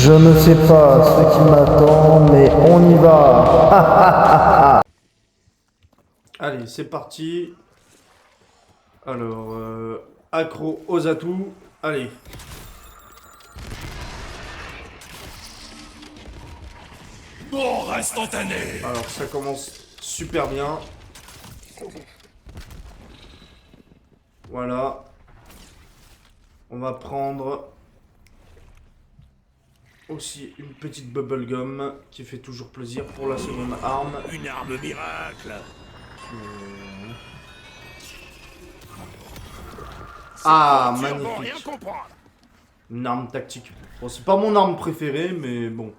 Je ne sais pas ce qui m'attend, mais on y va. Allez, c'est parti. Alors, accro aux atouts. Allez. Mort instantané. Alors, ça commence super bien. Voilà. On va prendre aussi une petite bubblegum qui fait toujours plaisir pour la seconde arme. Une arme miracle. Ah, Dur vont rien magnifique. comprendre. Une arme tactique. Bon, c'est pas mon arme préférée, mais bon.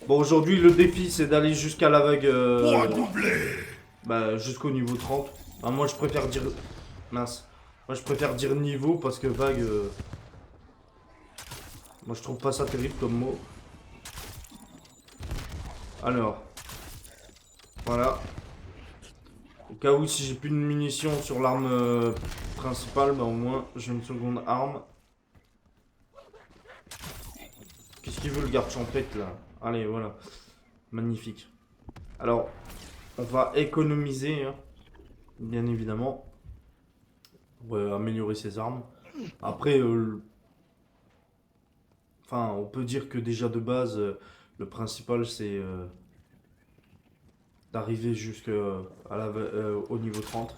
Bon, aujourd'hui, le défi, c'est d'aller jusqu'à la vague... Pour doubler. bah, jusqu'au niveau 30. Ah, moi, je préfère dire... Mince. Moi, je préfère dire niveau, parce que vague... moi, je trouve pas ça terrible comme mot. Alors. Voilà. Au cas où, si j'ai plus de munitions sur l'arme principale, bah, au moins, j'ai une seconde arme. Qu'est-ce qu'il veut, le garde champêtre, là? Allez, voilà. Magnifique. Alors, on va économiser, hein, bien évidemment, pour améliorer ses armes. Après, enfin, on peut dire que déjà de base, le principal, c'est d'arriver jusqu'à au niveau 30.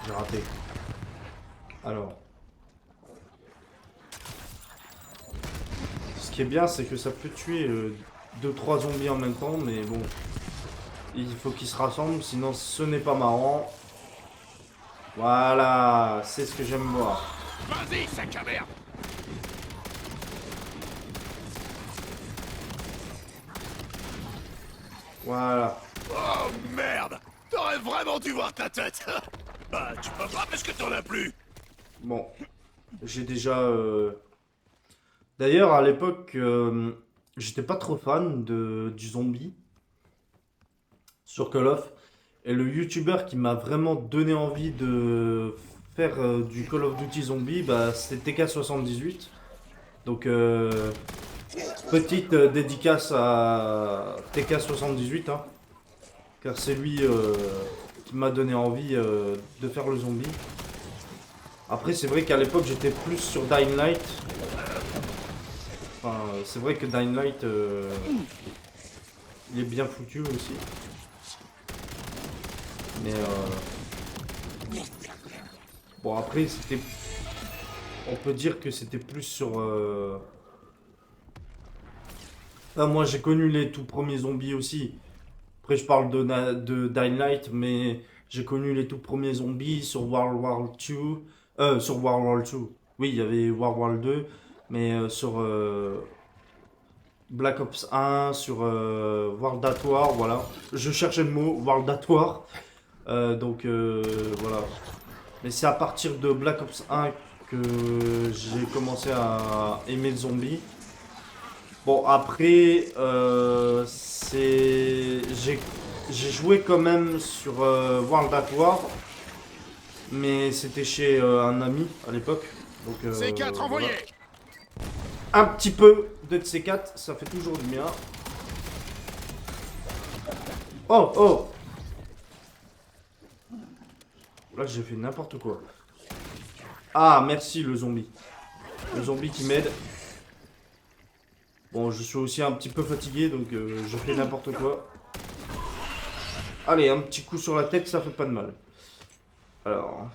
J'ai raté. Alors. Ce qui est bien, c'est que ça peut tuer 2-3 zombies en même temps, mais bon. Il faut qu'ils se rassemblent, sinon ce n'est pas marrant. Voilà, c'est ce que j'aime voir. Vas-y, sac à merde. Voilà. Oh merde. T'aurais vraiment dû voir ta tête. Bah, tu peux pas parce que t'en as plus. Bon. J'ai déjà... D'ailleurs, à l'époque, j'étais pas trop fan du zombie sur Call of. Et le youtubeur qui m'a vraiment donné envie de faire du Call of Duty zombie, bah, c'était TK78. Donc, petite dédicace à TK78, hein, car c'est lui qui m'a donné envie de faire le zombie. Après, c'est vrai qu'à l'époque, j'étais plus sur Dying Light. Enfin, c'est vrai que Dying Light, il est bien foutu aussi. Mais bon, après, c'était... On peut dire que c'était plus sur... Ah, moi, j'ai connu les tout premiers zombies aussi. Après, je parle de Dying Light, mais j'ai connu les tout premiers zombies sur World War 2. Sur World War 2. Oui, il y avait World War 2, mais sur Black Ops 1, sur World at War, voilà. Je cherchais le mot, World at War. Donc, voilà. Mais c'est à partir de Black Ops 1 que j'ai commencé à aimer le zombie. Bon, après, j'ai joué quand même sur World at War, mais c'était chez un ami à l'époque. Donc, C4 envoyé. voilà. Un petit peu de C4, ça fait toujours du bien. Oh, oh! Là, j'ai fait n'importe quoi. Ah, merci le zombie. Le zombie qui m'aide. Bon, je suis aussi un petit peu fatigué, donc je fais n'importe quoi. Allez, un petit coup sur la tête, ça fait pas de mal. Alors...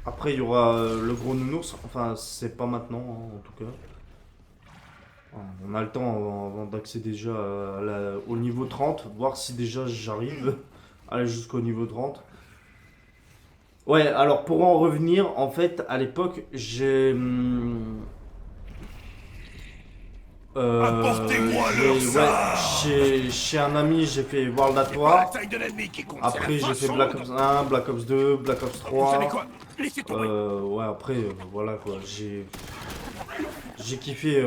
Après, il y aura le gros nounours. Enfin, c'est pas maintenant, hein, en tout cas. On a le temps avant d'accéder déjà au niveau 30. Voir si déjà j'arrive à aller jusqu'au niveau 30. Ouais, alors pour en revenir, en fait, à l'époque, Apportez-moi leur ça. chez un ami, j'ai fait World at Pas la War. taille de l'ennemi qui compte. c'est Après, la j'ai fait façon Black dont- Ops 1, Black Ops 2, Black Ops Vous savez 3. quoi? Laissez tomber. Ouais, après, voilà quoi. J'ai kiffé.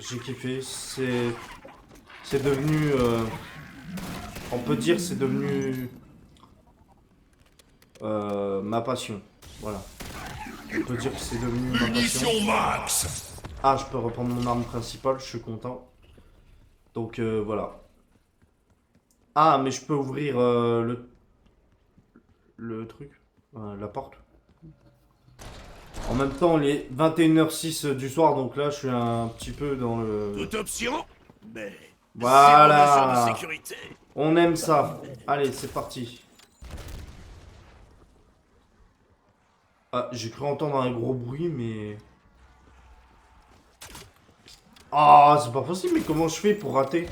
J'ai kiffé. C'est devenu. On peut dire, c'est devenu ma passion. Voilà. On peut dire que c'est devenu ma passion. Munition max. Ah, je peux reprendre mon arme principale, je suis content. Donc voilà. Ah, mais je peux ouvrir le truc, la porte. En même temps, il est 21h06 du soir, donc là, je suis un petit peu dans le... Toute option, mais... Voilà. zéro mesure de sécurité. On aime ça. Allez, c'est parti. Ah, j'ai cru entendre un gros bruit, mais... Ah, c'est pas possible, mais comment je fais pour rater?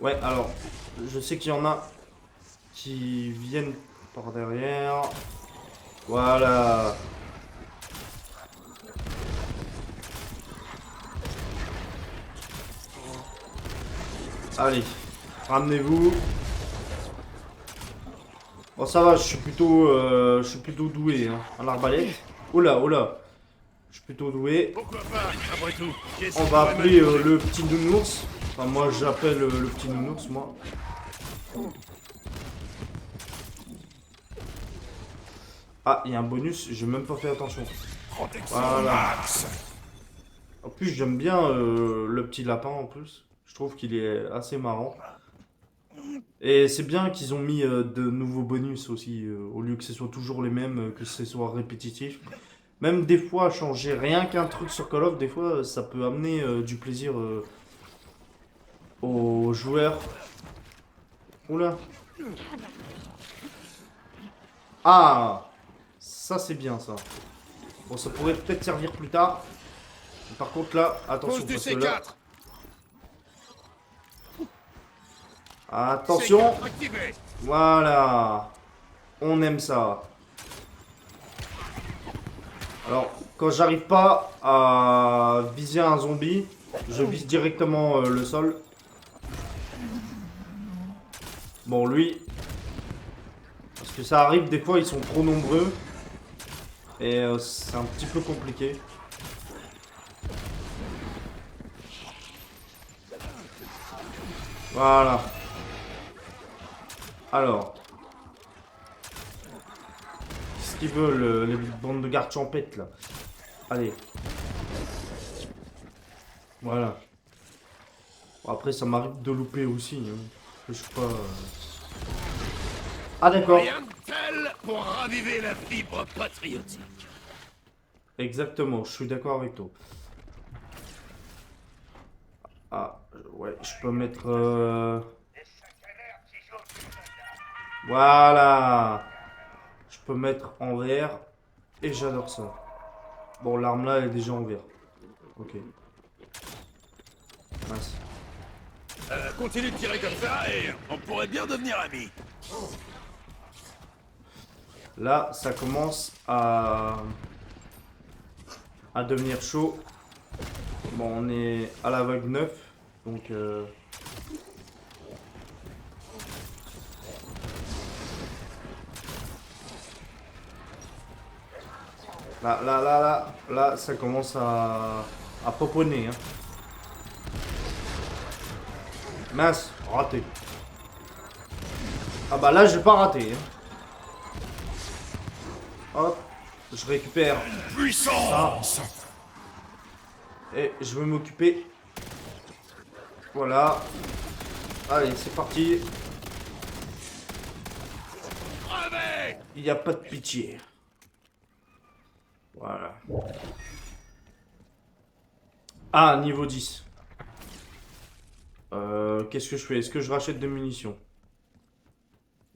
Ouais, alors, je sais qu'il y en a qui viennent par derrière. Voilà. Allez, ramenez-vous. Bon, ça va, je suis plutôt doué hein, à l'arbalète. Oh là, oh là. Je suis plutôt doué. Pourquoi pas, après tout. Qu'est-ce On qui va pourrait appeler m'être- le petit nounours. Enfin, moi, j'appelle le petit nounours, moi. Ah, il y a un bonus, j'ai même pas fait attention. Protection Voilà. max. En plus, j'aime bien le petit lapin en plus. Je trouve qu'il est assez marrant. Et c'est bien qu'ils ont mis de nouveaux bonus aussi, au lieu que ce soit toujours les mêmes, que ce soit répétitif. Même des fois, changer rien qu'un truc sur Call of, des fois, ça peut amener du plaisir aux joueurs. Oula. Ah, ça c'est bien ça. Bon, ça pourrait peut-être servir plus tard. Par contre là, attention Pose du parce que là, C4. attention. C4 activé. Voilà. On aime ça. Alors, quand j'arrive pas à viser un zombie, je vise directement le sol. Bon, lui. Parce que ça arrive, des fois, ils sont trop nombreux. Et c'est un petit peu compliqué. Voilà. Alors. Qu'est-ce qu'ils veulent, les bandes de gardes champettes, là? Allez. Voilà. Bon, après, ça m'arrive de louper aussi. Hein. Je sais pas... Ah, d'accord. Rien de tel pour raviver la fibre patriotique. Exactement, je suis d'accord avec toi. Ah, ouais, je peux mettre... Voilà. Je peux mettre en vert. Et j'adore ça. Bon, l'arme là, elle est déjà en vert. Ok. Mince. Continue de tirer comme ça et on pourrait bien devenir amis. Là, ça commence à devenir chaud. Bon, on est à la vague 9. Donc... Là, ça commence à poponner. Hein. Mince, raté. Ah bah là, j'ai pas raté. Hein. Hop, je récupère Puissance. et je vais m'occuper. Voilà. Allez, c'est parti. Crevez. Il n'y a pas de pitié. Voilà. Ah, niveau 10. Qu'est-ce que je fais? Est-ce que je rachète des munitions?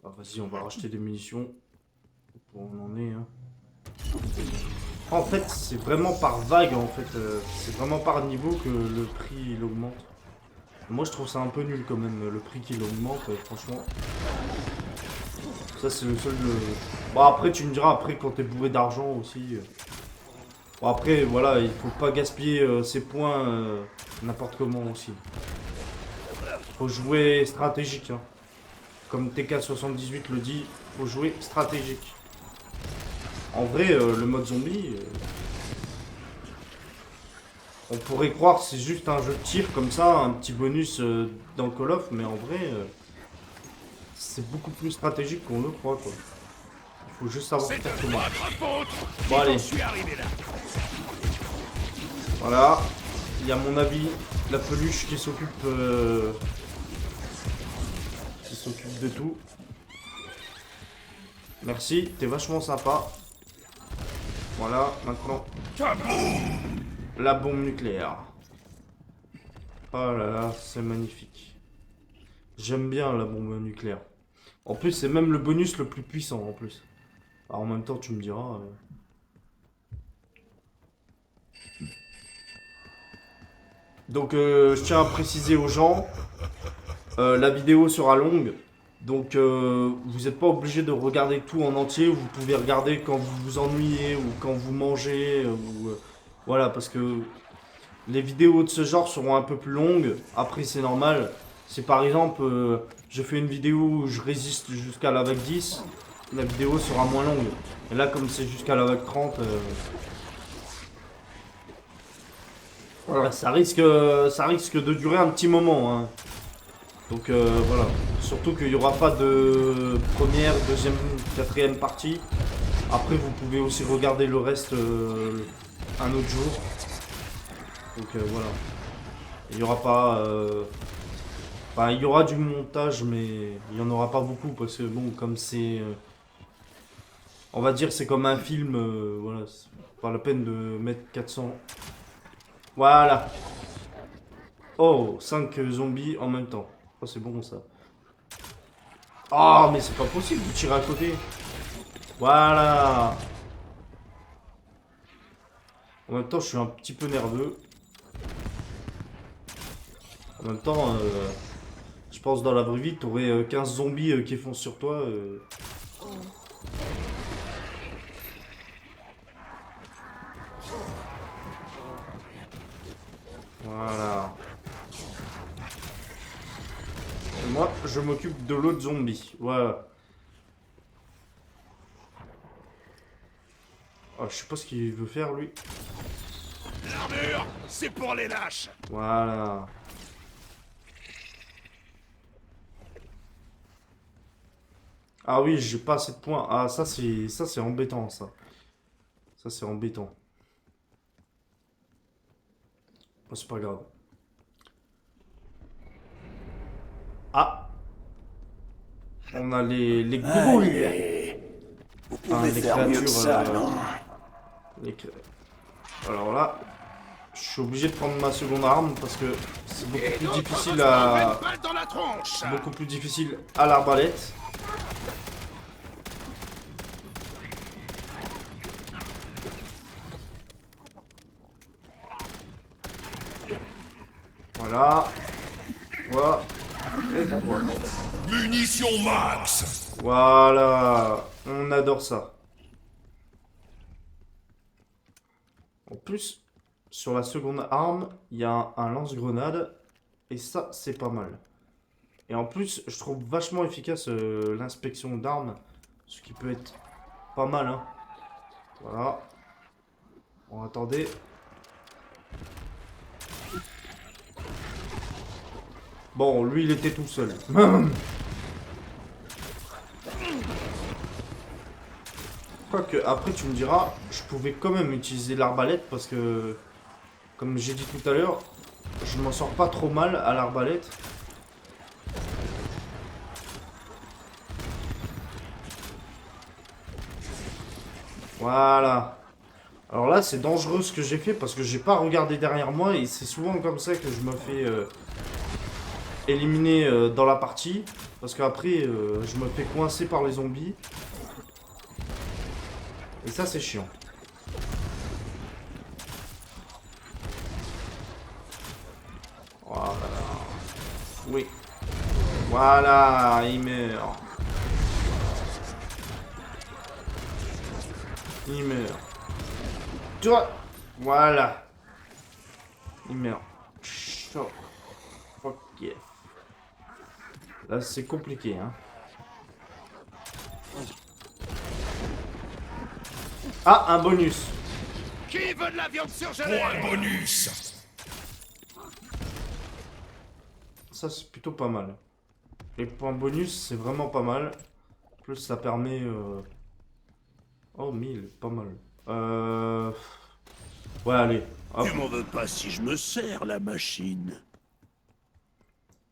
Ah, vas-y, on va racheter des munitions. Pour on en est, hein. En fait, c'est vraiment par vague, en fait. C'est vraiment par niveau que le prix il augmente. Moi, je trouve ça un peu nul quand même, le prix qu'il augmente, franchement. Ça, c'est le seul... Bon, après, tu me diras, après, quand t'es bourré d'argent aussi... Bon, après, voilà, il faut pas gaspiller ses points n'importe comment aussi. Faut jouer stratégique, hein. Comme TK78 le dit, faut jouer stratégique. En vrai, le mode zombie... on pourrait croire que c'est juste un jeu de tir comme ça, un petit bonus dans Call of, mais en vrai... c'est beaucoup plus stratégique qu'on le croit, quoi. Il faut juste savoir C'est faire de comment. votre faute. Bon, allez. Je suis arrivé là. Voilà. Il y a, à mon avis, la peluche qui s'occupe de tout. Merci, t'es vachement sympa. Voilà, maintenant, la bombe nucléaire. Oh là là, c'est magnifique. J'aime bien la bombe nucléaire. En plus, c'est même le bonus le plus puissant, en plus. Alors, en même temps, tu me diras... Donc, je tiens à préciser aux gens, la vidéo sera longue. Donc, vous n'êtes pas obligé de regarder tout en entier. Vous pouvez regarder quand vous vous ennuyez ou quand vous mangez. Voilà, parce que les vidéos de ce genre seront un peu plus longues. Après, c'est normal. Si par exemple, je fais une vidéo où je résiste jusqu'à la vague 10, la vidéo sera moins longue. Et là, comme c'est jusqu'à la vague 30... voilà, ça risque de durer un petit moment, hein. Donc voilà. Surtout qu'il n'y aura pas de première, deuxième, quatrième partie. Après, vous pouvez aussi regarder le reste un autre jour. Donc voilà. Il n'y aura pas... Enfin, il y aura du montage, mais il n'y en aura pas beaucoup. Parce que bon, comme c'est... on va dire c'est comme un film, voilà. C'est pas la peine de mettre 400... Voilà. Oh, 5 zombies en même temps. Oh, c'est bon ça. Oh, mais c'est pas possible de tirer à côté. Voilà. En même temps, je suis un petit peu nerveux. En même temps, je pense dans la vraie vie, t'aurais 15 zombies qui foncent sur toi. Voilà. Et moi, je m'occupe de l'autre zombie. Voilà. Oh, je sais pas ce qu'il veut faire, lui. L'armure, c'est pour les lâches. Voilà. Ah oui, j'ai pas assez de points. Ah, ça c'est embêtant, ça. Ça c'est embêtant. Oh, c'est pas grave. Ah. On a les grouilles. Vous Ah, pouvez les faire mieux que créatures, ça, non? Alors là, je suis obligé de prendre ma seconde arme parce que c'est beaucoup Et plus d'autres difficile reçoivent à... une balle dans la tronche. Beaucoup plus difficile à l'arbalète. Voilà. Voilà. Et voilà. Munitions max. Voilà. On adore ça. En plus, sur la seconde arme, il y a un lance-grenade. Et ça, c'est pas mal. Et en plus, je trouve vachement efficace l'inspection d'armes. Ce qui peut être pas mal, hein. Voilà. Bon, attendez. Bon, lui, il était tout seul. Quoique, après, tu me diras, je pouvais quand même utiliser l'arbalète parce que, comme j'ai dit tout à l'heure, je m'en sors pas trop mal à l'arbalète. Voilà. Alors là, c'est dangereux ce que j'ai fait parce que j'ai pas regardé derrière moi et c'est souvent comme ça que je me fais éliminer dans la partie. Parce qu'après, je me fais coincer par les zombies. Et ça, c'est chiant. Voilà. Oui. Voilà, il meurt. Il meurt. Tu vois. Voilà. Il meurt. Chaud. Fuck yeah. Là, c'est compliqué, hein. Ah, un bonus. Qui veut de la viande surgelée? Pour un bonus. Ça, c'est plutôt pas mal. les points bonus, c'est vraiment pas mal. Plus ça permet... Oh, 1000, pas mal. Ouais, allez. Hop. Tu m'en veux pas si je me sers la machine.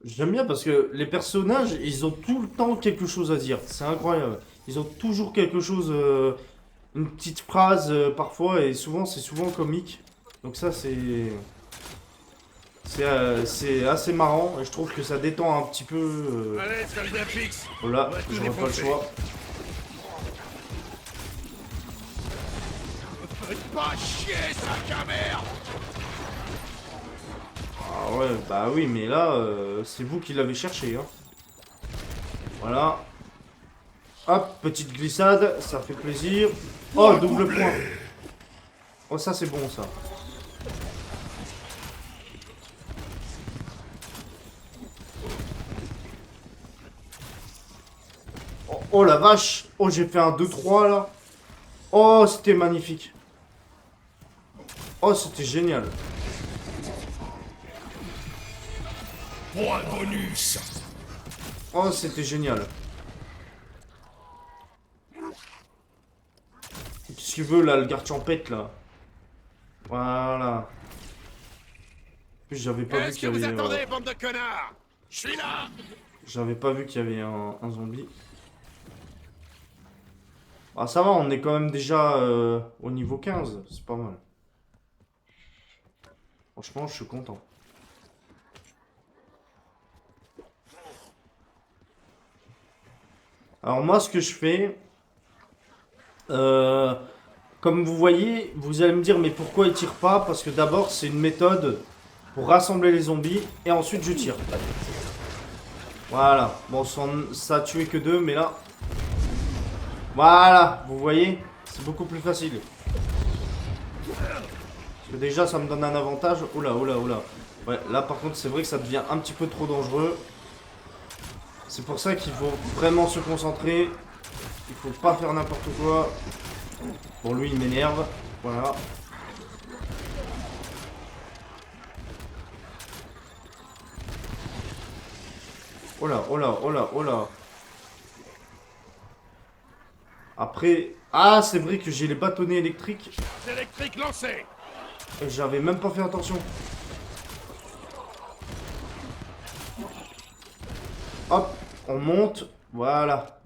J'aime bien parce que les personnages, ils ont tout le temps quelque chose à dire. C'est incroyable. Ils ont toujours quelque chose, une petite phrase parfois, et souvent, c'est souvent comique. Donc ça, c'est assez marrant, et je trouve que ça détend un petit peu. Allez, soldat fixe. Voilà, On va tout j'aurais pas le défoncer. choix. Faites pas chier, sac à merde. Ah ouais, bah oui, mais là, c'est vous qui l'avez cherché, hein. Voilà. Hop, petite glissade, ça fait plaisir. Oh, double point. Oh, ça c'est bon, ça. Oh, oh la vache. Oh, j'ai fait un 2-3 là. Oh, c'était magnifique. Oh, c'était génial. Point bonus. Oh, c'était génial. Qu'est-ce qu'il veut là, le garde champêtre là? Voilà. En plus, j'avais pas vu Qu'est-ce que qu'il y vous avait. attendez, bande de connards? Je suis là. J'avais pas vu qu'il y avait un zombie. Ah, ça va, on est quand même déjà au niveau 15. C'est pas mal. Franchement, je suis content. Alors moi, ce que je fais... comme vous voyez, vous allez me dire, mais pourquoi il tire pas? Parce que d'abord, c'est une méthode pour rassembler les zombies, et ensuite je tire. Voilà. Bon, ça a tué que 2, mais là... Voilà, vous voyez? C'est beaucoup plus facile. Parce que déjà, ça me donne un avantage. Oula, oula, oula. Ouais, là par contre, c'est vrai que ça devient un petit peu trop dangereux. C'est pour ça qu'il faut vraiment se concentrer. Il faut pas faire n'importe quoi. Bon, lui, il m'énerve. Voilà. Oh là, oh là, oh là, oh là. Après... Ah, c'est vrai que j'ai les bâtonnets électriques. Électrique lancé. Et j'avais même pas fait attention. Hop, on monte. Voilà.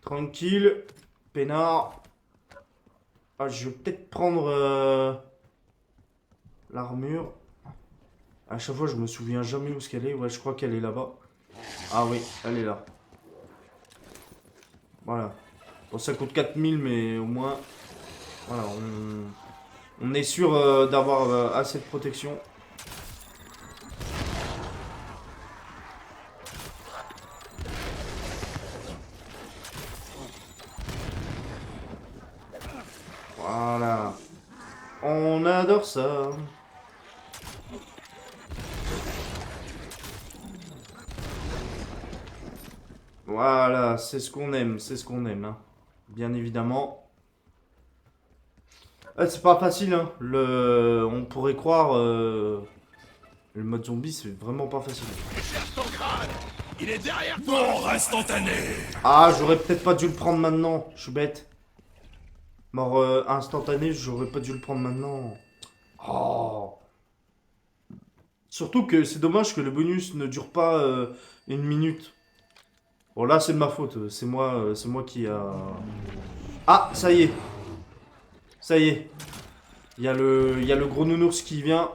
Tranquille. Peinard. Ah, je vais peut-être prendre l'armure. À chaque fois, je me souviens jamais où est-ce qu'elle est. Ouais, je crois qu'elle est là-bas. Ah oui, elle est là. Voilà. Bon, ça coûte 4000, mais au moins... Voilà, on est sûr d'avoir assez de protection. Voilà. On adore ça. Voilà, c'est ce qu'on aime, c'est ce qu'on aime, hein. Bien évidemment. Ah, c'est pas facile, hein. On pourrait croire... Le mode zombie, c'est vraiment pas facile. Cherche ton crâne. Il est derrière toi. Mort instantané. Ah, j'aurais peut-être pas dû le prendre maintenant. Je suis bête. Mort instantané, j'aurais pas dû le prendre maintenant. Oh. Surtout que c'est dommage que le bonus ne dure pas 1 minute. Bon, là, c'est de ma faute. C'est moi qui a... Ah, ça y est. Ça y est. Il y a le gros nounours qui vient.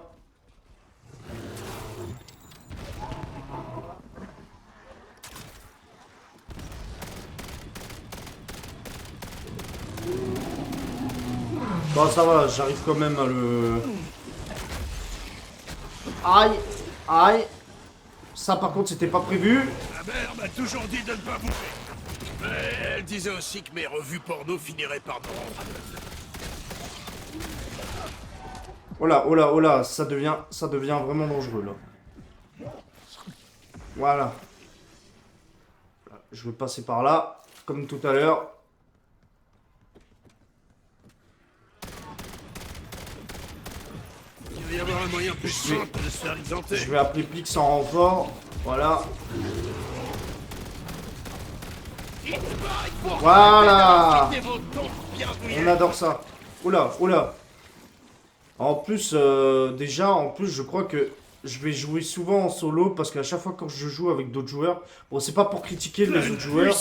Bon, ça va, j'arrive quand même à le... Aïe, aïe. Ça, par contre, c'était pas prévu. Ma mère m'a toujours dit de ne pas bouger. Mais elle disait aussi que mes revues porno finiraient par me rendre aveugle. Oh là, oh là, oh là, ça devient vraiment dangereux, là. Voilà. Je vais passer par là, comme tout à l'heure. Tu y avoir un moyen plus simple de se faire exempter. Je vais appeler Plix en renfort. Voilà. Voilà. On adore ça. Oula, oula. En plus, déjà, en plus, je crois que je vais jouer souvent en solo parce qu'à chaque fois quand je joue avec d'autres joueurs, bon, c'est pas pour critiquer les autres joueurs.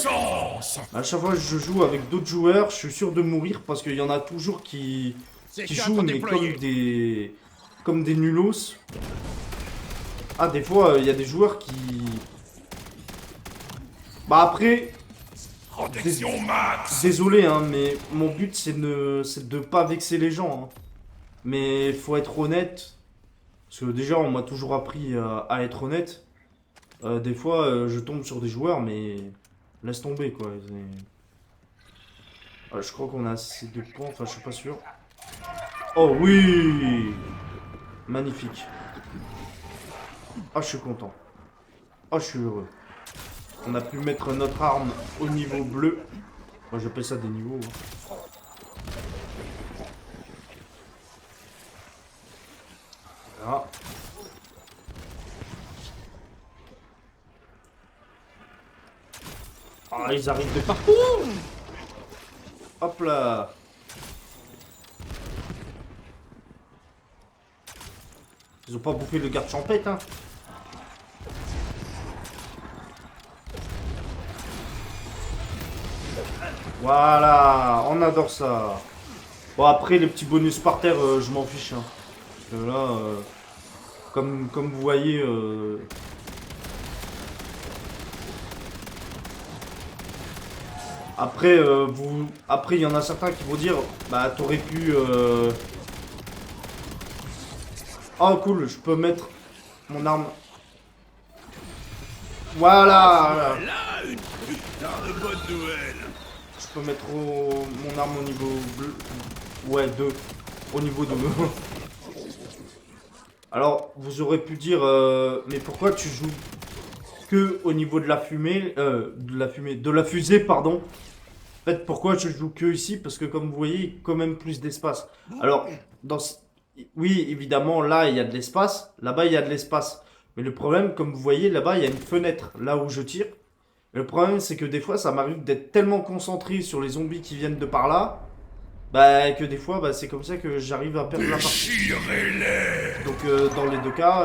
À chaque fois que je joue avec d'autres joueurs, je suis sûr de mourir parce qu'il y en a toujours qui jouent mais comme des nulos. Ah, des fois, il y a des joueurs qui... Bah après, désolé, hein, mais mon but c'est de pas vexer les gens. Hein. Mais faut être honnête, parce que déjà on m'a toujours appris à être honnête. Des fois, je tombe sur des joueurs, mais laisse tomber quoi. Je crois qu'on a assez de points, enfin je suis pas sûr. Oh oui, magnifique. Ah, je suis content. Ah, je suis heureux. On a pu mettre notre arme au niveau bleu. Moi j'appelle ça des niveaux. Hein. Voilà. Ah, ils arrivent de partout. Hop là. Ils ont pas bouffé le garde champêtre, hein. Voilà, on adore ça. Bon, après, les petits bonus par terre, je m'en fiche. Hein. Parce que là, comme vous voyez... Après, après, il y en a certains qui vont dire, bah, t'aurais pu... Oh, cool, je peux mettre mon arme. Voilà. Là, une putain de bonne nouvelle. Je peux mettre mon arme au niveau bleu. Ouais, 2. Au niveau de... Alors, vous aurez pu dire, mais pourquoi tu joues que au niveau de la fumée, de la fusée, pardon. En fait, pourquoi je joue que ici? Parce que comme vous voyez, il y a quand même plus d'espace. Alors, oui, évidemment, là, il y a de l'espace. Là-bas, il y a de l'espace. Mais le problème, comme vous voyez, là-bas, il y a une fenêtre, là où je tire. Et le problème, c'est que des fois, ça m'arrive d'être tellement concentré sur les zombies qui viennent de par là, bah, que des fois, bah, c'est comme ça que j'arrive à perdre la partie. Donc, dans les deux cas,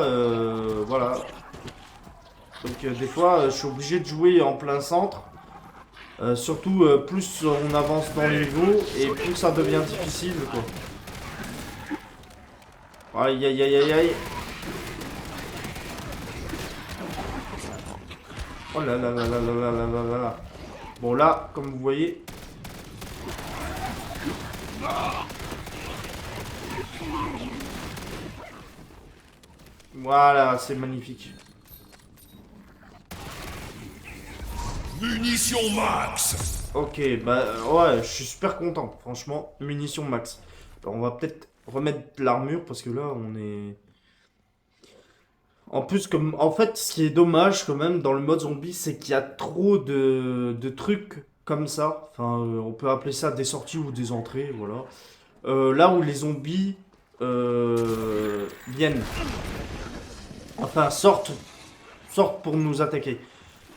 voilà. Donc, des fois, je suis obligé de jouer en plein centre. Surtout, plus on avance dans les niveaux et plus ça devient difficile, quoi. Aïe, aïe, aïe, aïe, aïe. Oh là là là là là là là là là. Bon, là, comme vous voyez... Voilà, c'est magnifique. Munitions max. Ok, bah ouais, je suis super content, franchement, munitions max. Alors, on va peut-être remettre l'armure parce que là, on est... En plus, comme en fait, ce qui est dommage quand même dans le mode zombie, c'est qu'il y a trop de trucs comme ça. Enfin, on peut appeler ça des sorties ou des entrées, voilà. Là où les zombies viennent, enfin sortent pour nous attaquer.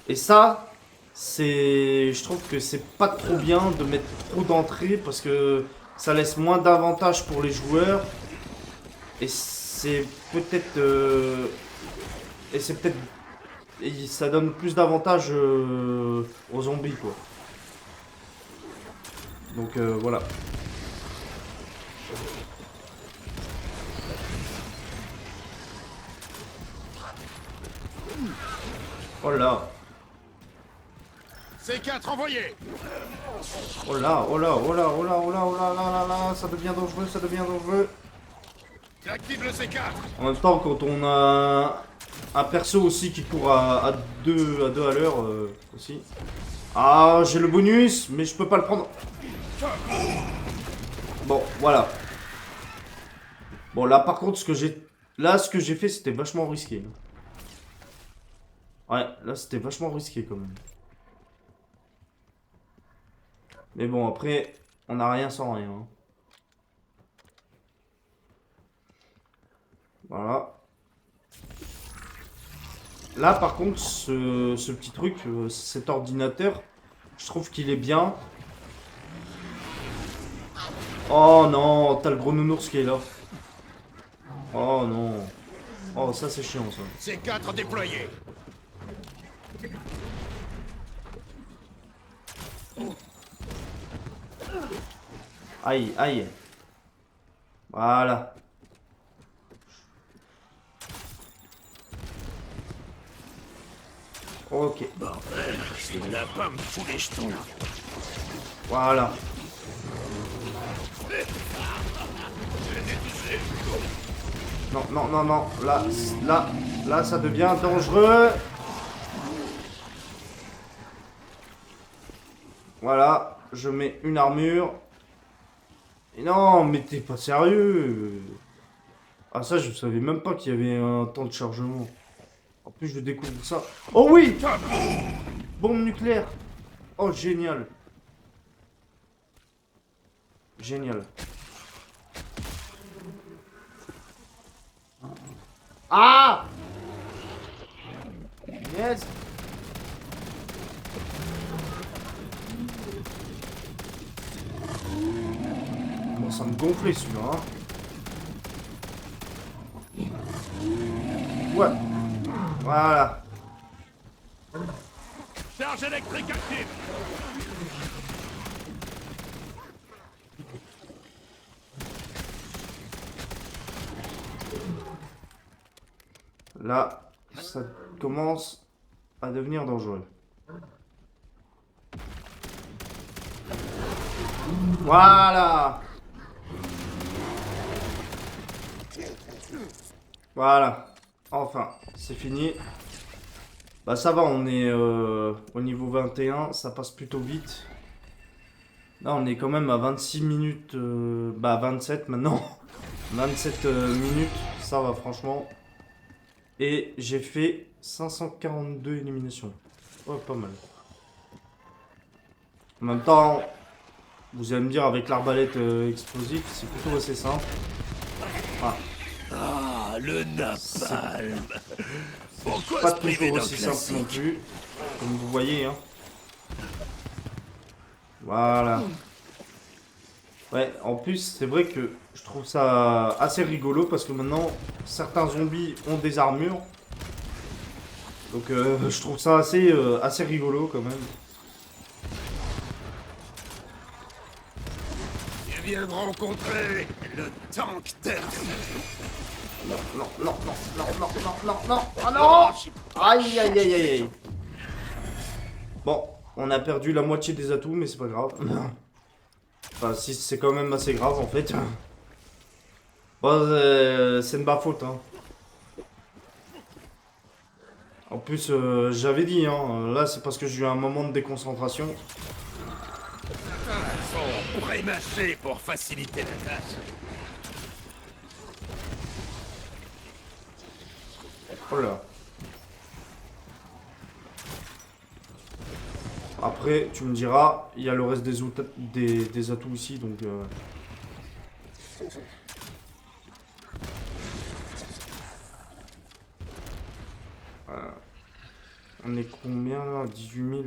Et ça, je trouve que c'est pas trop bien de mettre trop d'entrées parce que ça laisse moins d'avantages pour les joueurs. Et c'est peut-être et ça donne plus d'avantages aux zombies quoi. Donc voilà. Oh là. C4 envoyé. Oh là, oh là, oh là, oh là, oh là, oh là, là, là, là, ça devient dangereux, ça devient dangereux. J'active le C4. En même temps, quand on a un perso aussi qui court à 2 à l'heure aussi. Ah, j'ai le bonus, mais je peux pas le prendre. Bon, voilà. Bon, là, par contre, ce que j'ai fait, c'était vachement risqué. Ouais, là, c'était vachement risqué, quand même. Mais bon, après, on n'a rien sans rien. Hein. Voilà. Là, par contre, ce petit truc, cet ordinateur, je trouve qu'il est bien. Oh non, t'as le gros nounours qui est là. Oh non. Oh, ça c'est chiant ça. Ces 4 déployés. Aïe, aïe. Voilà. Ok, Bordel, ces lapins me fout les jetons. voilà. Non, non, non, non. Là, ça devient dangereux. Voilà, je mets une armure. Et non, mais t'es pas sérieux. Ah ça, je savais même pas qu'il y avait un temps de chargement. En plus, je découvre ça. Oh oui! Bombe nucléaire. Oh, génial. Génial. Ah! Yes! Bon, ça me gonflait celui-là. Hein. Ouais. Voilà. Charge électrique active. Là, ça commence à devenir dangereux. Voilà. Voilà. Enfin, c'est fini. Bah ça va, on est au niveau 21, ça passe plutôt vite. Là, on est quand même à 26 minutes, bah 27 maintenant. 27 minutes, ça va franchement. Et j'ai fait 542 éliminations. Ouais, pas mal. En même temps, vous allez me dire, avec l'arbalète explosive, c'est plutôt assez simple. Ah, Ah, le napalm. Pourquoi pas se priver toujours d'un aussi simple non classique? plus. Comme vous voyez, hein. Voilà. Ouais, en plus, c'est vrai que je trouve ça assez rigolo parce que maintenant, certains zombies ont des armures. Donc, je trouve ça assez rigolo quand même. Tu viens de rencontrer le tank d'Earth. Non, non, non, non, non, non, non, non, non. Ah non! Aïe, aïe, aïe, aïe, aïe. Bon, on a perdu la moitié des atouts, mais c'est pas grave. Enfin, si, c'est quand même assez grave en fait. Bon, c'est de ma faute, hein. En plus, j'avais dit, hein, là c'est parce que j'ai eu un moment de déconcentration. On pourrait mâcher pour faciliter la tâche. Oh là. Après, tu me diras, il y a le reste des atouts ici, donc... Voilà. On est combien là? 18 000.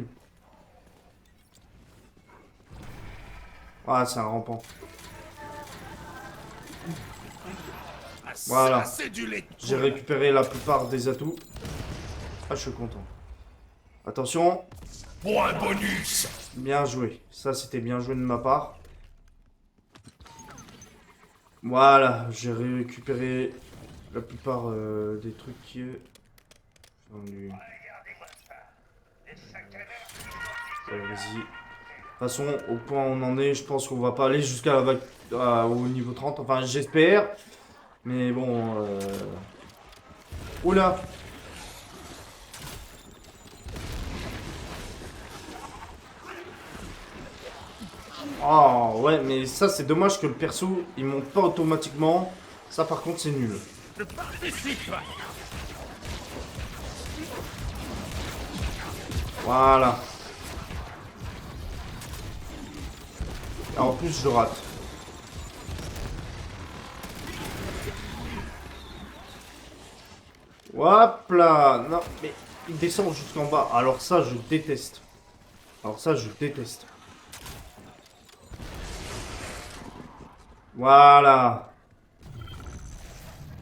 Ah, c'est un rampant. Voilà. C'est du lait. J'ai récupéré la plupart des atouts. Ah, je suis content. Attention. Pour un bonus. Bien joué. Ça, c'était bien joué de ma part. Voilà. J'ai récupéré la plupart des trucs qui... Vas-y. De toute façon, au point où on en est, je pense qu'on va pas aller jusqu'à au niveau 30. Enfin, j'espère. Mais bon... Oula! Oh, ouais, mais ça, c'est dommage que le perso, il monte pas automatiquement. Ça, par contre, c'est nul. Je participe. Voilà. Et en plus, je rate. Hop là. Non, mais il descend jusqu'en bas. Alors ça, je déteste. Alors ça, je déteste. Voilà.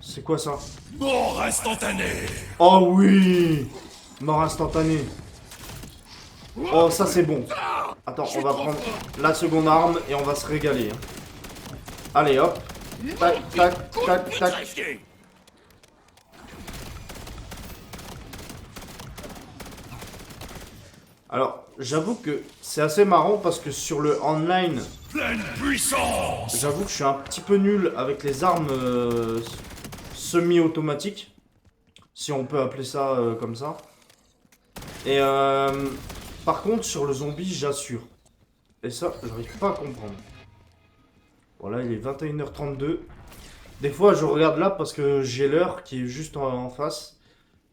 C'est quoi ça? Mort instantanée. Oh oui. Mort instantanée. Oh, ça c'est bon. Attends, on va prendre la seconde arme et on va se régaler. Hein. Allez, hop. Tac, tac, tac, tac. Putréfié. Alors, j'avoue que c'est assez marrant parce que sur le online, Pleine puissance. j'avoue que je suis un petit peu nul avec les armes semi-automatiques. Si on peut appeler ça comme ça. Et par contre, sur le zombie, j'assure. Et ça, j'arrive pas à comprendre. Voilà, il est 21h32. Des fois, je regarde là parce que j'ai l'heure qui est juste en face.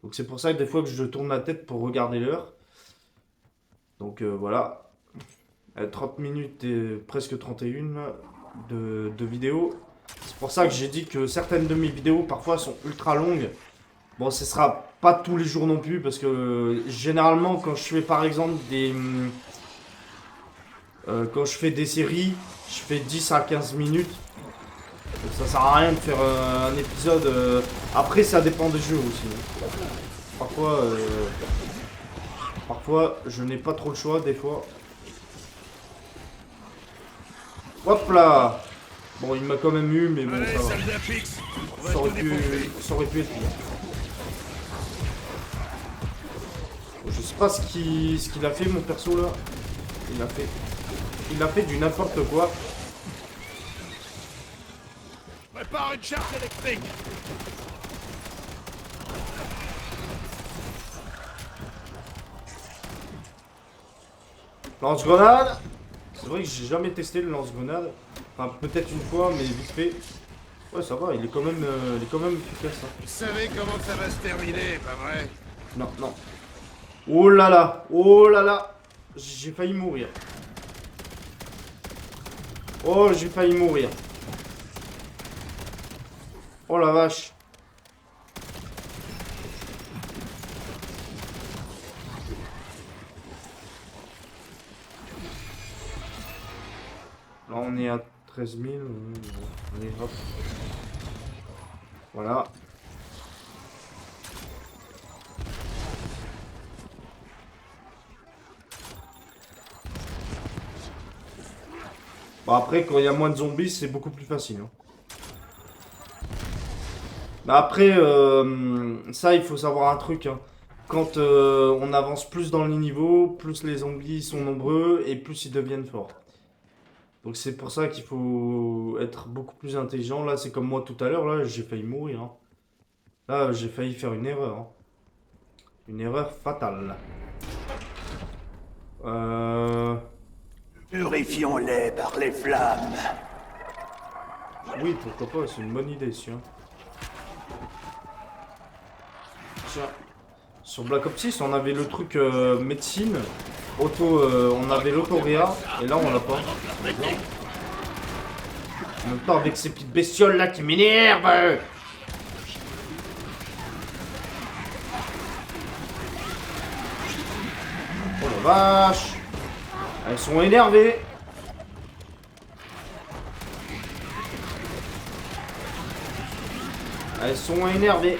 Donc c'est pour ça que des fois que je tourne la tête pour regarder l'heure. Donc voilà. 30 minutes et presque 31 de vidéos. C'est pour ça que j'ai dit que certaines de mes vidéos parfois sont ultra longues. Bon, ce sera pas tous les jours non plus parce que généralement quand je fais par exemple des... quand je fais des séries, je fais 10 à 15 minutes. Donc ça sert à rien de faire un épisode. Après, ça dépend des jeux aussi. Parfois, je n'ai pas trop le choix des fois. Hop là. Bon, il m'a quand même eu, mais bon, Allez, ça va. soldat Pix. On va Ça aurait te défoncer. ça aurait pu être pire. Bon, je sais pas ce qu'il a fait, mon perso, là. Il a fait du n'importe quoi. Prépare une charge électrique. Lance-grenade. C'est vrai que j'ai jamais testé le lance-grenade. Enfin, peut-être une fois, mais vite fait. Ouais, ça va, il est quand même efficace. Hein. Vous savez comment ça va se terminer, pas vrai? Non, non. Oh là là. Oh là là. J'ai failli mourir. Oh, j'ai failli mourir. Oh la vache. Là, on est à 13 000. Allez, hop. Voilà. Bon, après, quand il y a moins de zombies, c'est beaucoup plus facile. Hein. Mais après, ça, il faut savoir un truc. Hein. Quand on avance plus dans les niveaux, plus les zombies sont nombreux et plus ils deviennent forts. Donc c'est pour ça qu'il faut être beaucoup plus intelligent. Là, c'est comme moi tout à l'heure, là, j'ai failli mourir. Hein. Là, j'ai failli faire une erreur. Hein. Une erreur fatale. Purifions-les par les flammes. Oui, pourquoi pas, c'est une bonne idée, tiens. Tiens. Sur Black Ops 6, on avait le truc médecine. On avait l'auto-réa. Et là, on l'a pas. En même temps, avec ces petites bestioles là qui m'énervent. Oh la vache. Elles sont énervées. Elles sont énervées.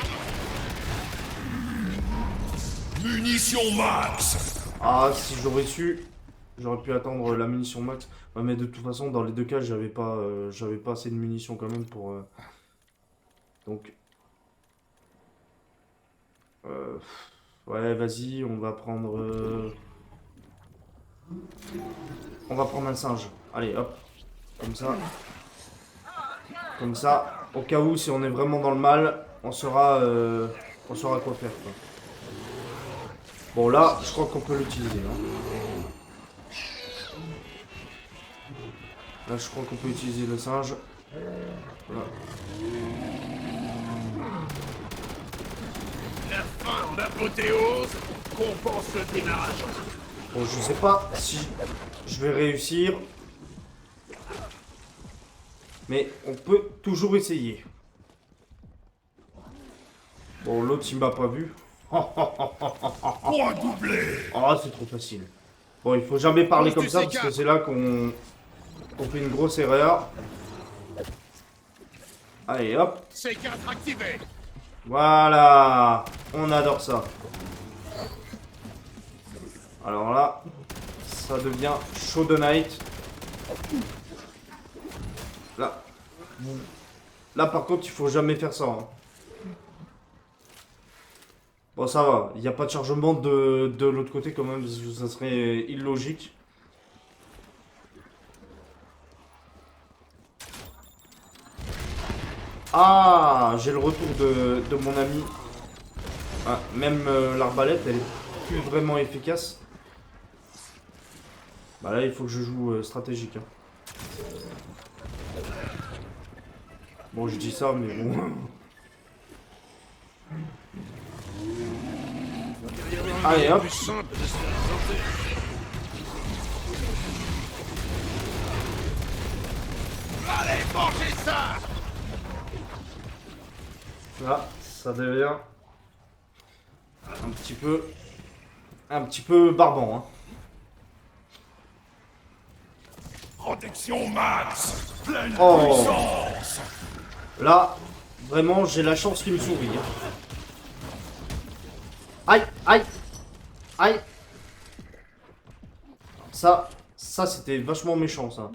Munitions max. Ah, si j'aurais su, j'aurais pu attendre la munition max. Ouais, mais de toute façon, dans les deux cas, j'avais pas assez de munitions quand même pour. Donc. Ouais, vas-y, on va prendre. On va prendre un singe. Allez, hop. Comme ça. Comme ça. Au cas où, si on est vraiment dans le mal, on saura quoi faire. Quoi. Bon, là, je crois qu'on peut l'utiliser. Hein. Là, je crois qu'on peut utiliser le singe. Voilà. La fin d'apothéose compense le démarrage. Bon, je sais pas si je vais réussir. Mais on peut toujours essayer. Bon, l'autre, il m'a pas vu. Pour un doublé. Ah, c'est trop facile. Bon, il faut jamais parler Pose comme du ça, parce C4. que c'est là qu'on fait une grosse erreur. Allez, hop. C4 activé. Voilà. On adore ça. Alors là, ça devient Show the Night. Là. Là, par contre, il faut jamais faire ça. Hein. Bon, ça va. Il n'y a pas de chargement de l'autre côté quand même, parce que ça serait illogique. Ah, j'ai le retour de mon ami. Ah, même l'arbalète, elle est plus vraiment efficace. Bah là, il faut que je joue stratégique. Hein. Bon, je dis ça, mais bon. Allez, hop. Plus simple de se présenter. Allez, mangez ça. Là, ça devient un petit peu barbant. Hein. Protection max. Pleine Oh. puissance. Là, vraiment, j'ai la chance qu'il me sourit. Hein. Aïe, aïe, aïe. Ça c'était vachement méchant, ça.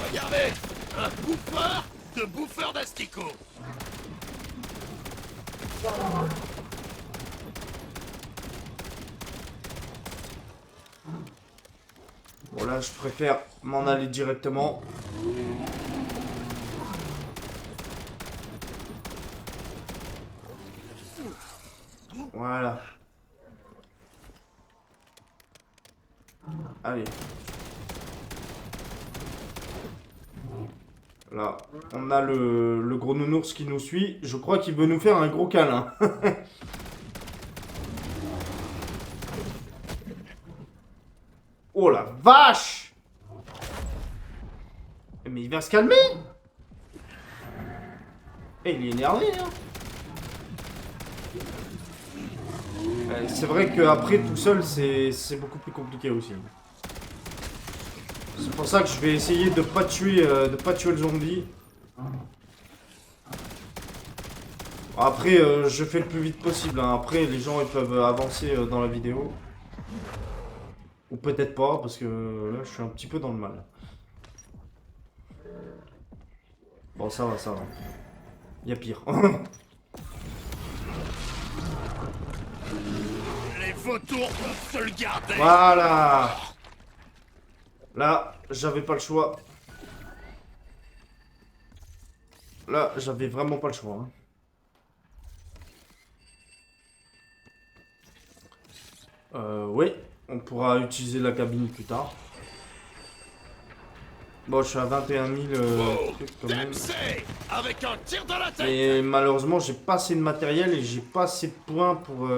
Regardez, un bouffeur de bouffeur d'asticots. Bon là, je préfère m'en aller directement. Voilà. Allez. Là, on a le gros nounours qui nous suit. Je crois qu'il veut nous faire un gros câlin. Oh la vache! Mais il va se calmer! Eh, il est énervé, hein! C'est vrai qu'après, tout seul, c'est beaucoup plus compliqué aussi. C'est pour ça que je vais essayer de pas tuer le zombie. Après, je fais le plus vite possible. Hein. Après, les gens ils peuvent avancer dans la vidéo. Ou peut-être pas, parce que là, je suis un petit peu dans le mal. Bon, ça va, ça va. Il y a pire. Les vautours peuvent se le garder. Voilà. Là, j'avais pas le choix. Là, j'avais vraiment pas le choix. Hein. Oui, on pourra utiliser la cabine plus tard. Bon, je suis à 21 000 trucs quand même. Dempsey, avec un tir dans la tête. Et malheureusement, j'ai pas assez de matériel et j'ai pas assez de points pour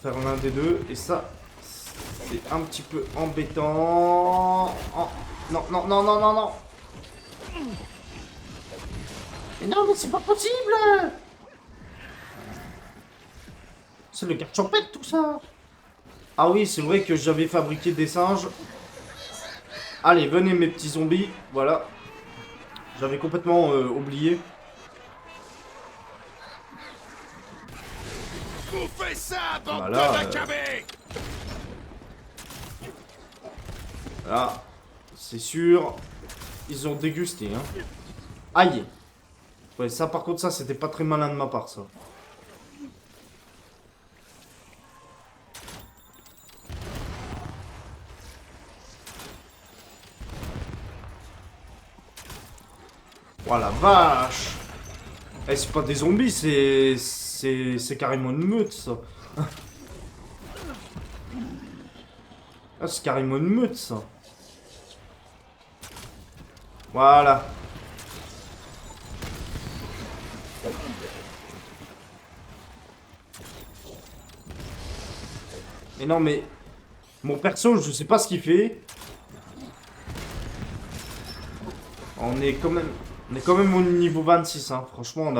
faire l'un des deux. Et ça, c'est un petit peu embêtant. Oh, non, non, non, non, non, non. Mais non, mais c'est pas possible. C'est le garde champêtre tout ça. Ah oui, c'est vrai que j'avais fabriqué des singes. Allez, venez mes petits zombies. Voilà. J'avais complètement oublié. Vous faites ça, bande Voilà, de macabées. Là, c'est sûr. Ils ont dégusté, hein. Aïe. Ouais, ça par contre, ça, c'était pas très malin de ma part, ça. Voilà, vache. Eh, c'est pas des zombies, c'est carrément une meute, ça. Ah, c'est carrément une meute, ça. Voilà. Mais non, mais... Mon perso, je sais pas ce qu'il fait. On est quand même au niveau 26, hein. Franchement,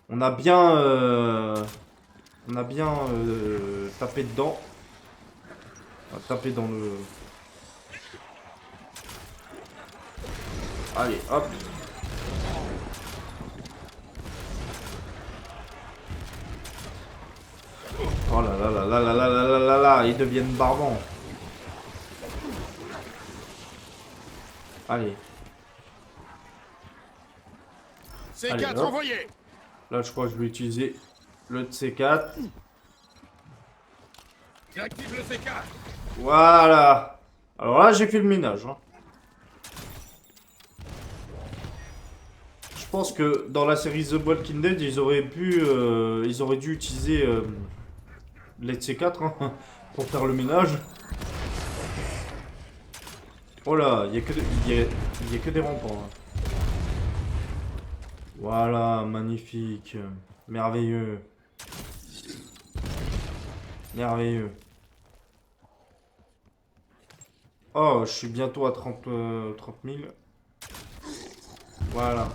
on a bien, tapé dedans. On a tapé dans le... Allez, hop. Oh là là là là là là là là là là, ils deviennent barbants. Allez. Allez, C4 hop. envoyé. Là, je crois que je vais utiliser le C4. J'active le C4. Voilà. Alors là, j'ai fait le ménage. Hein. Je pense que dans la série The Walking Dead, ils auraient dû utiliser les C4 hein, pour faire le ménage. Oh là, il n'y a, y a que des rampants. Hein. Voilà, magnifique. Merveilleux. Merveilleux. Oh, je suis bientôt à 30 000. Voilà.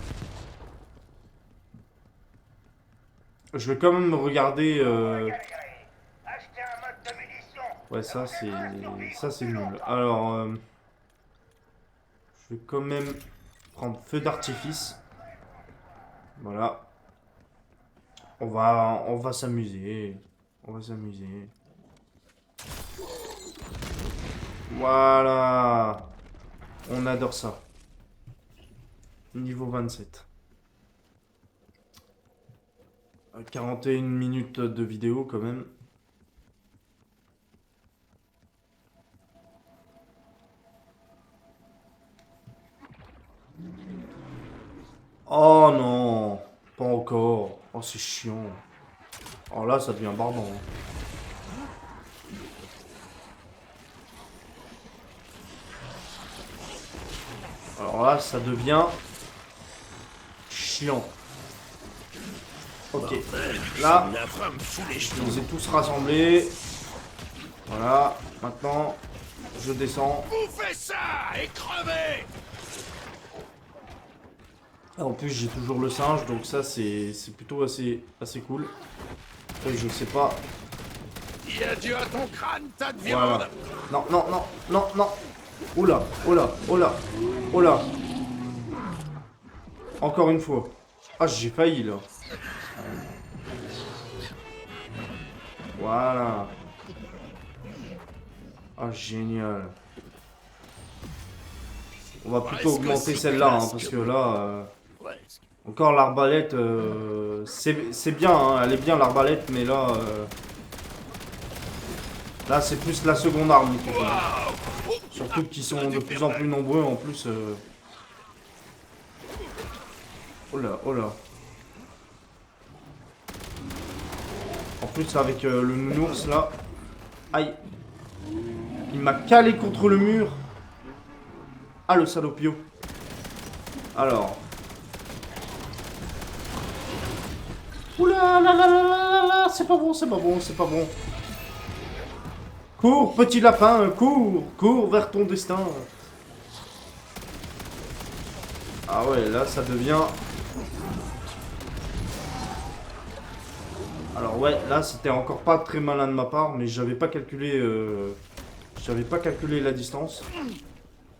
Je vais quand même regarder... Ouais, ça c'est nul. Alors, je vais quand même prendre feu d'artifice. Voilà. On va s'amuser. On va s'amuser. Voilà. On adore ça. Niveau 27. 41 minutes de vidéo quand même. Oh non, pas encore. Oh c'est chiant. Oh là ça devient barbant. Hein. Alors là ça devient chiant. Ok, là, je les ai tous rassemblés. Voilà, maintenant, je descends. Bouffez ça et crevez. En plus, j'ai toujours le singe, donc ça, c'est plutôt assez cool. Après, je sais pas. Il a dû à ton crâne, tas de Voilà. viande. Non, non, non, non, non. Oula, oula, oula, oula. Encore une fois. Ah, j'ai failli, là. Voilà. Ah, génial. On va plutôt augmenter celle-là, hein, parce que là... encore l'arbalète, c'est bien, hein, elle est bien l'arbalète, mais là... là, c'est plus la seconde arme. Surtout qu'ils sont de plus en plus nombreux, en plus... Oh là, oh là. En plus, avec le nounours, là... Aïe. Il m'a calé contre le mur. Ah, le salopio. Alors. Oula, là, là, là, là, là, c'est pas bon, c'est pas bon, c'est pas bon. Cours, petit lapin, cours, cours vers ton destin. Ah ouais, là, ça devient... Alors ouais, là, c'était encore pas très malin de ma part, mais j'avais pas calculé la distance.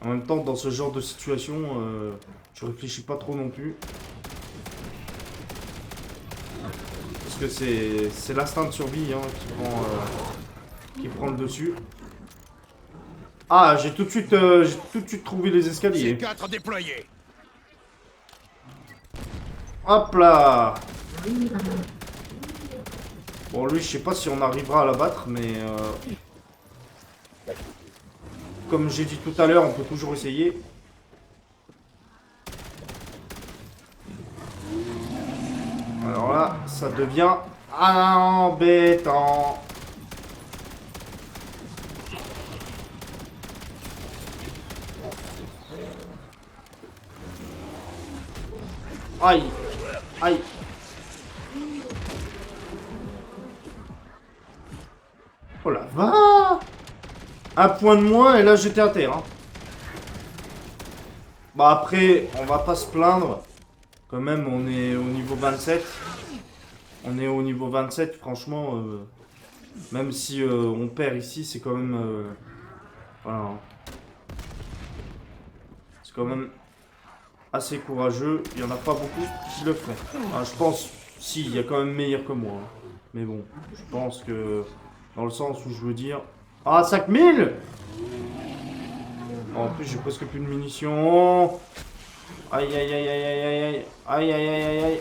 En même temps, dans ce genre de situation, je réfléchis pas trop non plus. Parce que c'est l'instinct de survie hein, qui prend le dessus. Ah, j'ai tout de suite trouvé les escaliers. C4 déployé. Hop là. Bon, lui, je sais pas si on arrivera à l'abattre, mais... comme j'ai dit tout à l'heure, on peut toujours essayer. Alors là, ça devient embêtant. Aïe. Aïe. Oh la va. Un point de moins et là j'étais à terre. Hein. Bah après, on va pas se plaindre. Quand même, on est au niveau 27. On est au niveau 27, franchement. Même si on perd ici, c'est quand même... voilà. C'est quand même assez courageux. Il y en a pas beaucoup qui le font. Ah, je pense, si, il y a quand même meilleur que moi. Hein. Mais bon, je pense que... Dans le sens où je veux dire... Ah, 5000 En plus, j'ai presque plus de munitions. Aïe, aïe, aïe, aïe, aïe, aïe, aïe, aïe, aïe, aïe, aïe.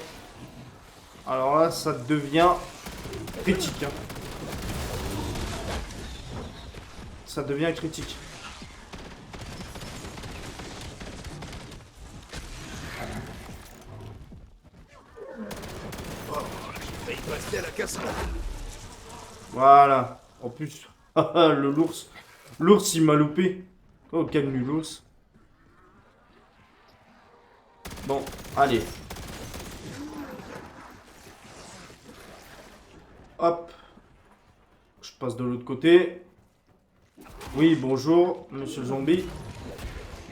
Alors là, ça devient critique. Hein. Ça devient critique. Oh, j'ai failli passer à la casserole. Voilà. En plus, le l'ours. L'ours, il m'a loupé. Oh, calme l'ours. Bon, allez. Hop. Je passe de l'autre côté. Oui, bonjour, monsieur le zombie.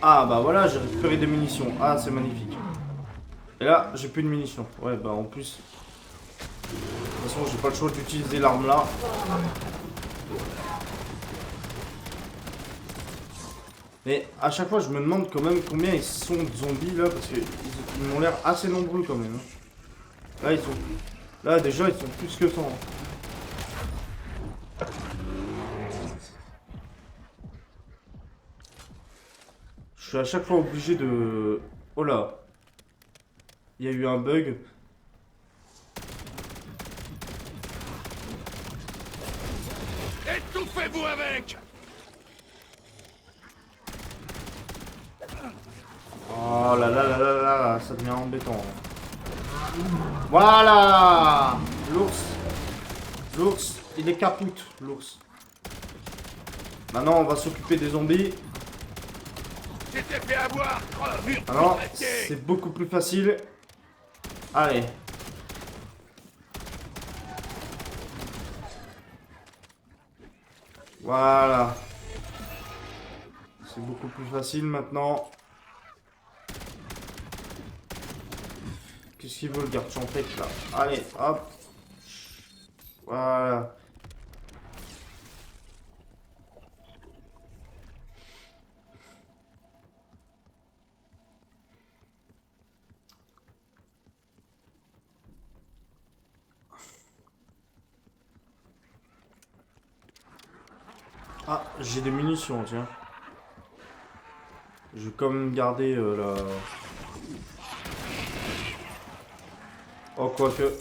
Ah, bah voilà, j'ai récupéré des munitions. Ah, c'est magnifique. Et là, j'ai plus de munitions. Ouais, bah en plus... De toute façon, j'ai pas le choix d'utiliser l'arme là. Mais à chaque fois, je me demande quand même combien ils sont de zombies là, parce qu'ils m'ont l'air assez nombreux quand même. Là, ils sont... Là, déjà, ils sont plus que 100. Je suis à chaque fois obligé de... Oh là. Il y a eu un bug. Étouffez-vous avec! Oh là là là là là là, ça devient embêtant. Voilà. L'ours. L'ours, il est capoute, l'ours. Maintenant, on va s'occuper des zombies. J'étais fait avoir! Crevure Alors, putréfiée. c'est beaucoup plus facile. Allez. Voilà. C'est beaucoup plus facile maintenant. Qu'est-ce qu'il veut le garde champêtre là? Allez, hop. Voilà. Ah, j'ai des munitions, tiens. Je vais quand même garder la... Oh, quoique.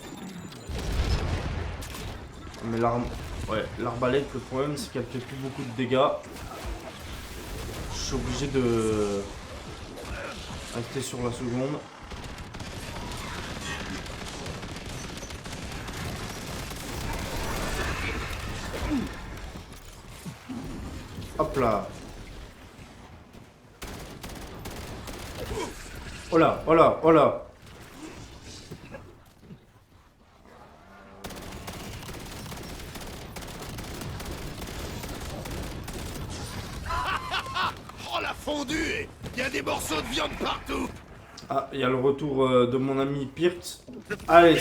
Mais l'arme... Ouais, l'arbalète, le problème, c'est qu'elle fait plus beaucoup de dégâts. Je suis obligé de... rester sur la seconde. Hop là. Oh là, oh là, oh là. Oh la fondue! Il y a des morceaux de viande partout! Ah, il y a le retour de mon ami Pirt. Allez,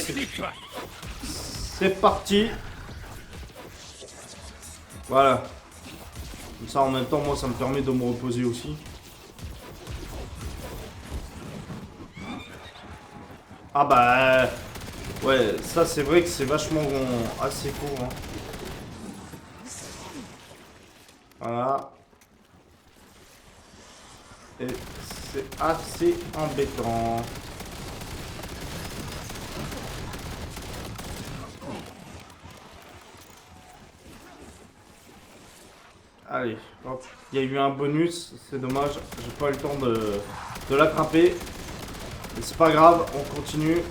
c'est parti. Voilà. Comme ça, en même temps, moi, ça me permet de me reposer aussi. Ah bah... ouais, ça, c'est vrai que c'est vachement assez court. Hein. Voilà. Et c'est assez embêtant. Allez, hop. Il y a eu un bonus, c'est dommage, j'ai pas eu le temps de l'attraper. Mais c'est pas grave, on continue.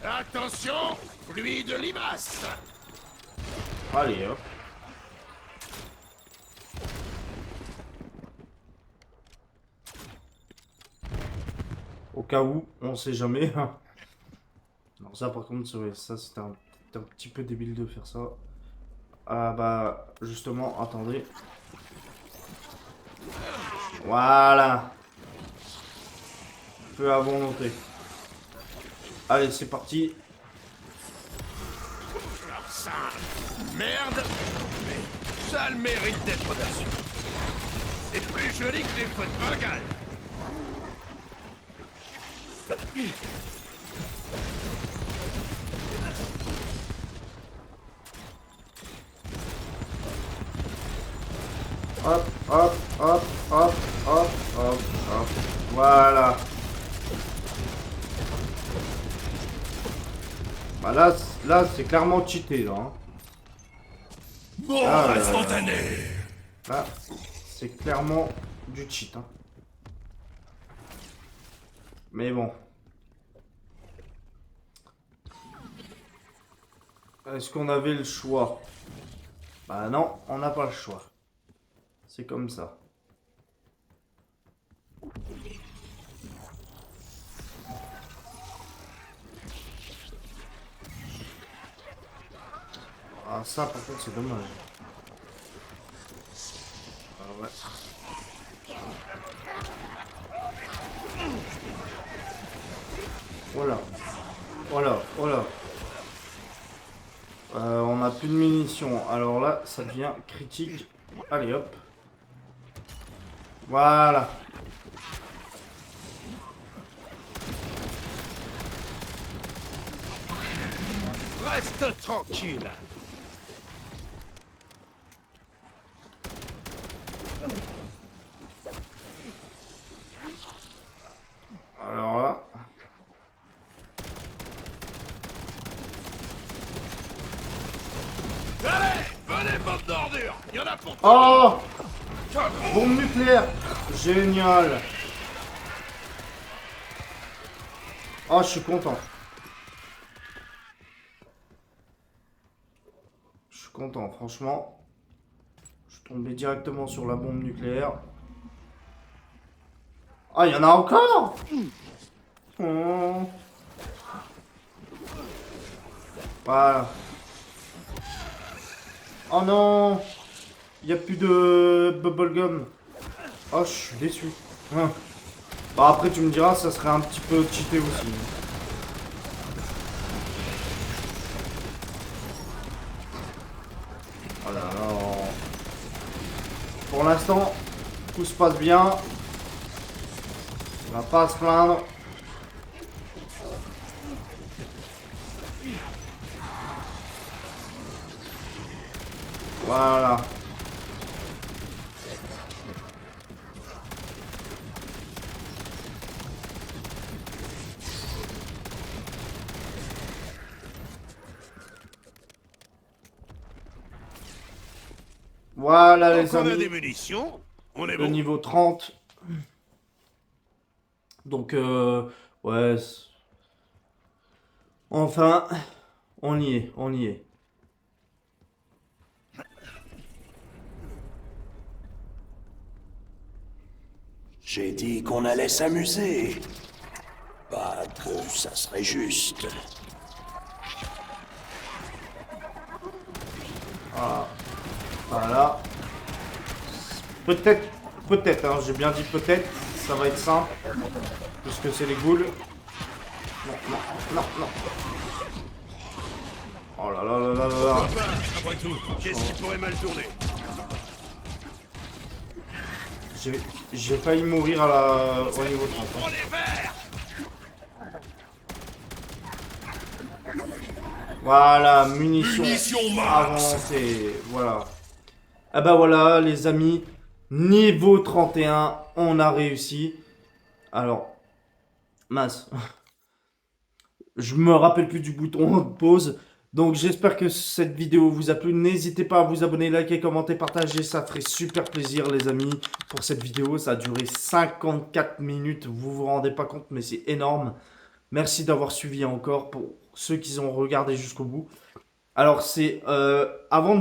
Attention! Pluie de limaces! Allez, hop. Ok. cas où, on sait jamais. Non, ça par contre, ça c'était un petit peu débile de faire ça. Ah bah, justement, attendez. Voilà. Feu à volonté. Allez, c'est parti. Ça, merde. Mais ça a le mérite d'être audacieux. C'est plus joli que les feux de Bengale. Hop, hop, hop, hop, hop, hop, hop. Voilà. Bah là c'est clairement cheaté, là. Hein. Mort instantané. Là, c'est clairement du cheat. Hein. Mais bon. Est-ce qu'on avait le choix? Bah non, on n'a pas le choix. C'est comme ça. Ah ça par contre c'est dommage. Ah ouais. Voilà. Voilà, voilà. On n'a plus de munitions. Alors là, ça devient critique. Allez hop. Voilà. Reste tranquille. Alors là. Allez, venez, bande d'ordures. Il y en a pour tout. Oh! Bombe nucléaire! Génial! Oh, je suis content. Je suis content, franchement. Je suis tombé directement sur la bombe nucléaire. Ah, il y en a encore! Oh. Voilà. Oh non! Il n'y a plus de bubblegum. Oh, je suis déçu. Hein. Bon, après, tu me diras, ça serait un petit peu cheaté aussi. Voilà, alors... Pour l'instant, tout se passe bien. On va pas se plaindre. Voilà. Voilà les Donc on a des amis, munitions. On est le bon. niveau 30. Donc ouais, enfin, on y est, on y est. J'ai dit qu'on allait s'amuser. Pas que ça serait juste. Voilà. Peut-être, hein, j'ai bien dit peut-être, ça va être simple. Puisque c'est les ghouls. Non, non, non, non. Oh là là là là là là. Enfin, après tout, qu'est-ce qui pourrait mal tourner? J'ai failli mourir au niveau 30. On est verts. Voilà, munitions Munitions max. avancées. Voilà. Ah bah voilà, les amis. Niveau 31, on a réussi. Alors, mince. Je me rappelle plus du bouton de pause. Donc j'espère que cette vidéo vous a plu. N'hésitez pas à vous abonner, liker, commenter, partager. Ça ferait super plaisir les amis pour cette vidéo. Ça a duré 54 minutes. Vous vous rendez pas compte mais c'est énorme. Merci d'avoir suivi encore pour ceux qui ont regardé jusqu'au bout. Alors c'est avant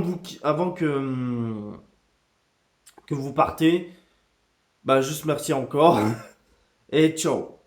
que vous partez. Bah juste merci encore. Et ciao.